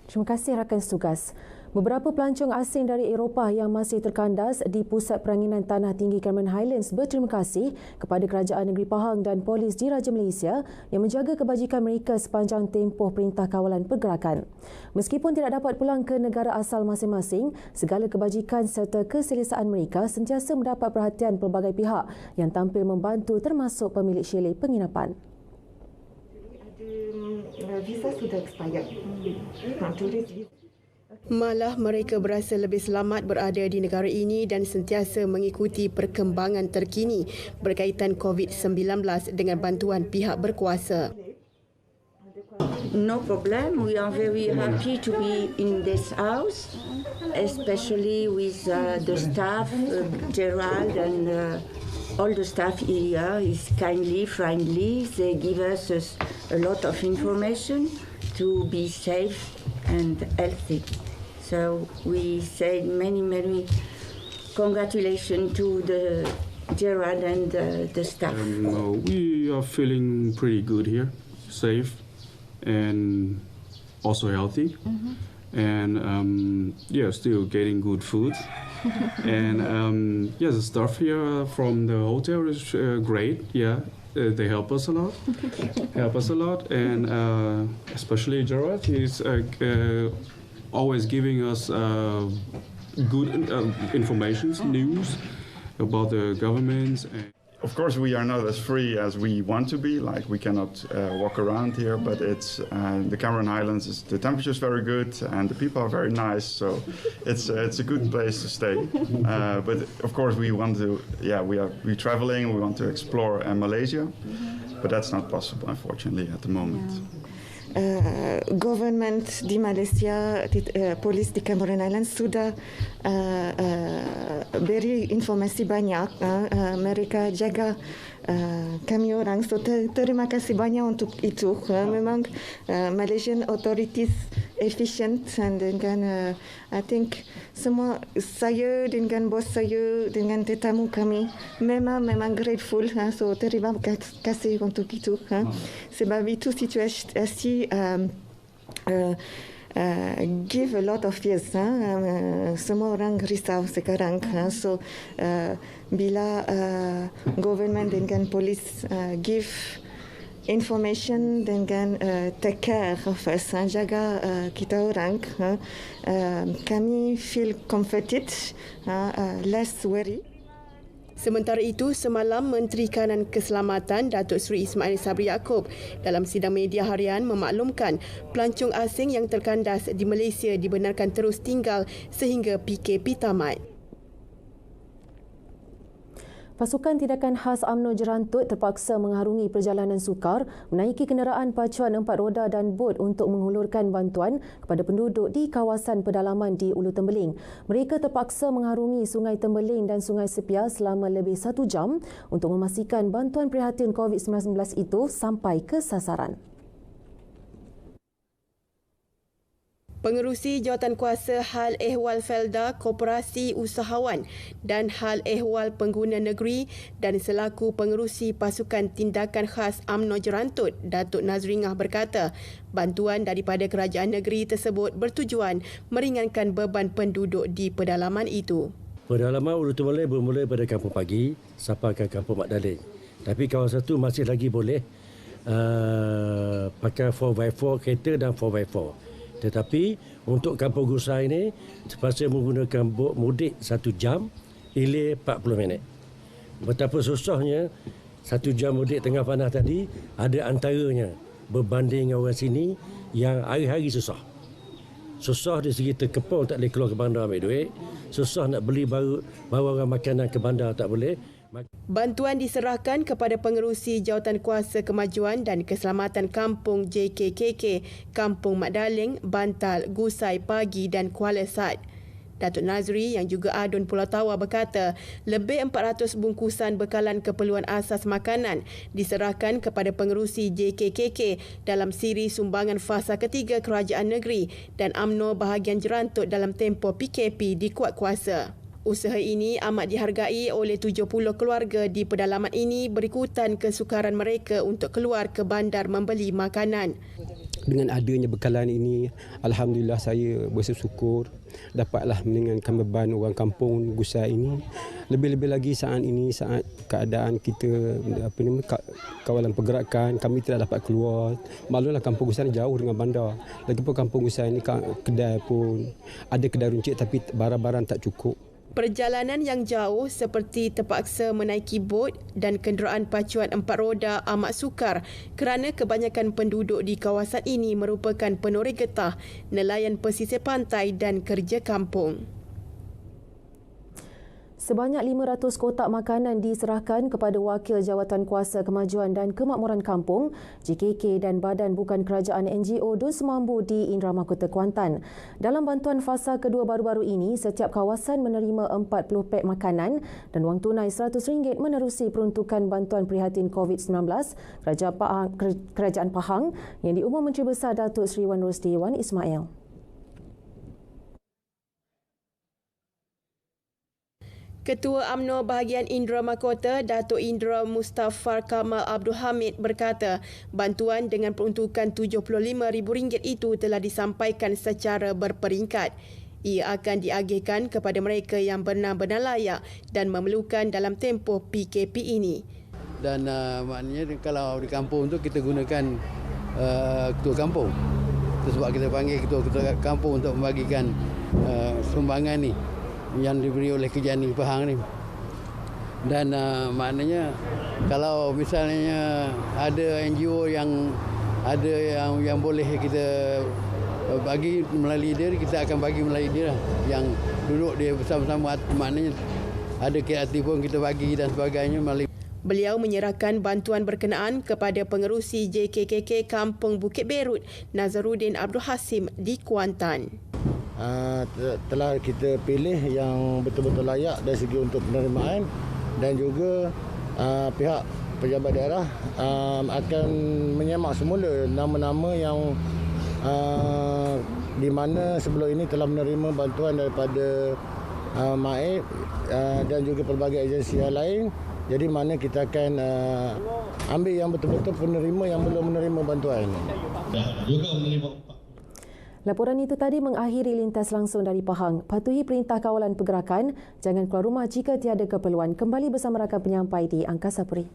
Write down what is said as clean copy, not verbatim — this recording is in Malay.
Terima kasih rakan setugas. Beberapa pelancong asing dari Eropah yang masih terkandas di Pusat Peranginan Tanah Tinggi Cameron Highlands berterima kasih kepada Kerajaan Negeri Pahang dan Polis Diraja Malaysia yang menjaga kebajikan mereka sepanjang tempoh Perintah Kawalan Pergerakan. Meskipun tidak dapat pulang ke negara asal masing-masing, segala kebajikan serta keselesaan mereka sentiasa mendapat perhatian pelbagai pihak yang tampil membantu termasuk pemilik chalet penginapan. Visa sudah expired. Malah mereka berasa lebih selamat berada di negara ini dan sentiasa mengikuti perkembangan terkini berkaitan COVID-19 dengan bantuan pihak berkuasa. No problem. We are very happy to be in this house, especially with the staff, Gerald and all the staff here is kindly, friendly. They give us a lot of information to be safe and healthy. So we say many congratulations to the Gerard and the staff. We are feeling pretty good here, safe and also healthy. And still getting good food. And the staff here from the hotel is great. Yeah, they help us a lot. And especially Gerard, he's always giving us good information, news about the governments. Of course, we are not as free as we want to be. Like we cannot walk around here, but it's the Cameron Highlands. The temperature is very good, and the people are very nice. So it's a good place to stay. But of course, we want to. Yeah, we're traveling. We want to explore Malaysia, but that's not possible, unfortunately, at the moment. Government di Malaysia, polis di Cameron Islands sudah beri informasi banyak. Mereka jaga kami orang. So terima kasih banyak untuk itu. Memang Malaysian authorities efficient dan dengan I think semua saya dengan bos saya dengan tetamu kami memang grateful. So terima kasih untuk itu. Sebab itu situasi give a lot of fears. Semua orang risau sekarang. So bila government dengan polis give information dengan take care of us, jaga kita orang, kami feel comforted, less worry. Sementara itu, semalam Menteri Kanan Keselamatan Datuk Seri Ismail Sabri Yaakob dalam sidang media harian memaklumkan pelancong asing yang terkandas di Malaysia dibenarkan terus tinggal sehingga PKP tamat. Pasukan Tindakan Khas UMNO Jerantut terpaksa mengharungi perjalanan sukar menaiki kenderaan pacuan 4 roda dan bot untuk menghulurkan bantuan kepada penduduk di kawasan pedalaman di Ulu Tembeling. Mereka terpaksa mengharungi Sungai Tembeling dan Sungai Sepia selama lebih 1 jam untuk memastikan bantuan prihatin COVID-19 itu sampai ke sasaran. Pengerusi Jawatankuasa Hal Ehwal Felda, Koperasi Usahawan dan Hal Ehwal Pengguna Negeri dan selaku pengerusi Pasukan Tindakan Khas UMNO Jerantut, Datuk Nazringah berkata, bantuan daripada kerajaan negeri tersebut bertujuan meringankan beban penduduk di pedalaman itu. Pedalaman Ulu Tembeling bermula pada Kampung Pagi sampai ke Kampung Mak Daling. Tapi kawasan itu masih lagi boleh pakai 4x4 kereta dan 4x4. Tetapi untuk Kampung Gusai ini terpaksa menggunakan bot mudik 1 jam, hilir 40 minit. Betapa susahnya 1 jam mudik tengah panas tadi, ada antaranya berbanding orang sini yang hari-hari susah. Susah dari segi terkepul, tak boleh keluar ke bandar ambil duit. Susah nak beli bawa orang makanan ke bandar, tak boleh. Bantuan diserahkan kepada pengerusi Jawatankuasa Kemajuan dan Keselamatan Kampung JKKK, Kampung Mak Daling, Bantal, Gusai Pagi dan Kuala Sad. Datuk Nazri yang juga Adun Pulau Tawa berkata, lebih 400 bungkusan bekalan keperluan asas makanan diserahkan kepada pengerusi JKKK dalam siri sumbangan fasa ketiga kerajaan negeri dan UMNO bahagian Jerantut dalam tempoh PKP dikuat kuasa. Usaha ini amat dihargai oleh 70 keluarga di pedalaman ini berikutan kesukaran mereka untuk keluar ke bandar membeli makanan. Dengan adanya bekalan ini, alhamdulillah saya bersyukur dapatlah meringankan beban orang kampung Gusai ini. Lebih-lebih lagi saat ini, saat keadaan kita kawalan pergerakan, kami tidak dapat keluar. Maklumlah kampung Gusai ini jauh dengan bandar. Lagipun kampung Gusai ini kedai pun ada kedai runcit tapi barang-barang tak cukup. Perjalanan yang jauh seperti terpaksa menaiki bot dan kenderaan pacuan 4 roda amat sukar kerana kebanyakan penduduk di kawasan ini merupakan penoreh getah, nelayan pesisir pantai dan kerja kampung. Sebanyak 500 kotak makanan diserahkan kepada Wakil Jawatankuasa Kemajuan dan Kemakmuran Kampung JKK dan Badan Bukan Kerajaan NGO Dun Semambu di Indrama Kota Kuantan. Dalam bantuan fasa kedua baru-baru ini, setiap kawasan menerima 40 pek makanan dan wang tunai RM100 menerusi peruntukan bantuan prihatin COVID-19 Kerajaan Pahang yang diumum Menteri Besar Datuk Seri Wan Rosli Wan Ismail. Ketua UMNO bahagian Indrama Kota, Datuk Indra Mustafar Kamal Abdul Hamid berkata, bantuan dengan peruntukan RM75,000 itu telah disampaikan secara berperingkat. Ia akan diagihkan kepada mereka yang benar-benar layak dan memerlukan dalam tempoh PKP ini. Dan maknanya kalau di kampung tu kita gunakan ketua kampung. Itu sebab kita panggil ketua kampung untuk membagikan sumbangan ni yang diberi oleh Kerajaan Pahang ni. Dan maknanya kalau misalnya ada NGO yang boleh kita bagi melalui dia, kita akan bagi melalui dia lah. Yang duduk dia bersama-sama, maknanya ada KRT pun kita bagi dan sebagainya melalui. Beliau menyerahkan bantuan berkenaan kepada pengerusi JKKK Kampung Bukit Berut, Nazaruddin Abdul Hasim di Kuantan. Telah kita pilih yang betul-betul layak dari segi untuk penerimaan dan juga pihak pejabat daerah akan menyemak semula nama-nama yang di mana sebelum ini telah menerima bantuan daripada MAIP dan juga pelbagai agensi yang lain. Jadi mana kita akan ambil yang betul-betul penerima yang belum menerima bantuan. Laporan itu tadi mengakhiri lintas langsung dari Pahang. Patuhi perintah kawalan pergerakan. Jangan keluar rumah jika tiada keperluan. Kembali bersama rakan penyampai di Angkasa Puri.